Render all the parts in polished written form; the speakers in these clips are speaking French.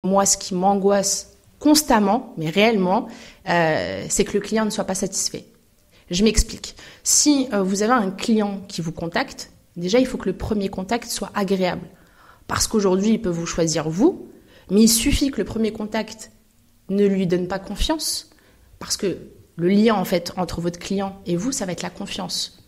moi, ce qui m'angoisse constamment, mais réellement, c'est que le client ne soit pas satisfait. Je m'explique. Si vous avez un client qui vous contacte, déjà, il faut que le premier contact soit agréable. Parce qu'aujourd'hui, il peut vous choisir vous, mais il suffit que le premier contact ne lui donne pas confiance. Parce que le lien, en fait, entre votre client et vous, ça va être la confiance.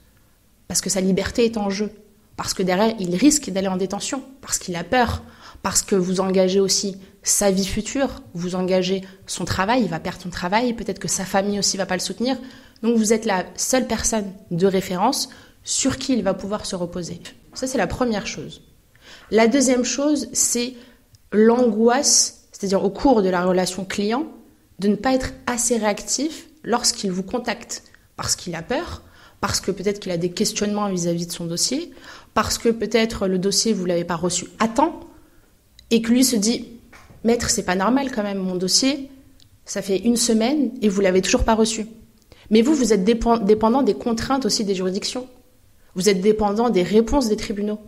Parce que sa liberté est en jeu. Parce que derrière, il risque d'aller en détention. Parce qu'il a peur. Parce que vous engagez aussi sa vie future. Vous engagez son travail. Il va perdre son travail. Peut-être que sa famille aussi va pas le soutenir. Donc, vous êtes la seule personne de référence sur qui il va pouvoir se reposer. Ça, c'est la première chose. La deuxième chose, c'est l'angoisse, c'est-à-dire au cours de la relation client, de ne pas être assez réactif lorsqu'il vous contacte. Parce qu'il a peur, parce que peut-être qu'il a des questionnements vis-à-vis de son dossier, parce que peut-être le dossier, vous ne l'avez pas reçu à temps, et que lui se dit « Maître, c'est pas normal quand même, mon dossier, ça fait 1 semaine et vous l'avez toujours pas reçu. » Mais vous êtes dépendant des contraintes aussi des juridictions. Vous êtes dépendant des réponses des tribunaux.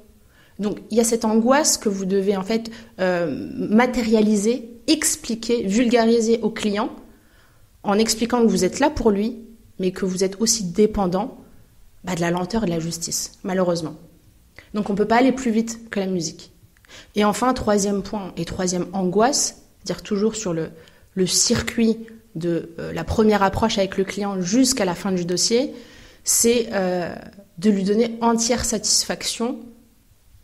Donc, il y a cette angoisse que vous devez en fait matérialiser, expliquer, vulgariser au client en expliquant que vous êtes là pour lui, mais que vous êtes aussi dépendant de la lenteur et de la justice, malheureusement. Donc, on ne peut pas aller plus vite que la musique. Et enfin, troisième point et troisième angoisse, c'est-à-dire toujours sur le circuit de la première approche avec le client jusqu'à la fin du dossier, c'est de lui donner entière satisfaction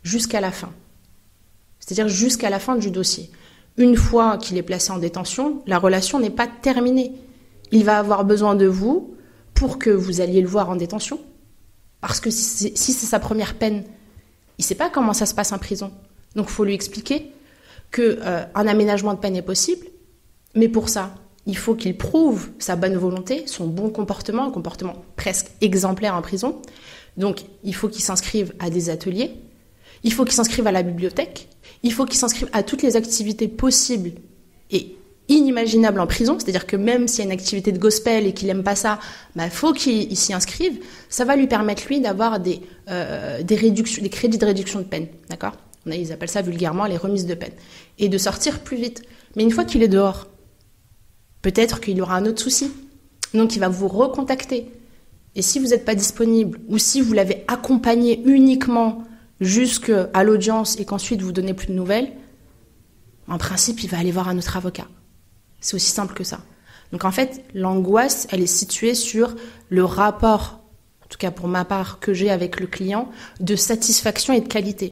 jusqu'à la fin. C'est-à-dire jusqu'à la fin du dossier. Une fois qu'il est placé en détention, la relation n'est pas terminée. Il va avoir besoin de vous pour que vous alliez le voir en détention. Parce que si c'est sa première peine, il ne sait pas comment ça se passe en prison. Donc il faut lui expliquer qu'un aménagement de peine est possible, mais pour ça, il faut qu'il prouve sa bonne volonté, son bon comportement, un comportement presque exemplaire en prison. Donc il faut qu'il s'inscrive à des ateliers, il faut qu'il s'inscrive à la bibliothèque, il faut qu'il s'inscrive à toutes les activités possibles et inimaginables en prison, c'est-à-dire que même s'il y a une activité de gospel et qu'il n'aime pas ça, faut qu'il s'y inscrive. Ça va lui permettre, lui, d'avoir des crédits de réduction de peine, d'accord ? Ils appellent ça vulgairement les remises de peine. Et de sortir plus vite. Mais une fois qu'il est dehors, peut-être qu'il y aura un autre souci. Donc, il va vous recontacter. Et si vous n'êtes pas disponible, ou si vous l'avez accompagné uniquement jusqu'à l'audience et qu'ensuite vous ne donnez plus de nouvelles, en principe, il va aller voir un autre avocat. C'est aussi simple que ça. Donc, en fait, l'angoisse, elle est située sur le rapport, en tout cas pour ma part, que j'ai avec le client, de satisfaction et de qualité.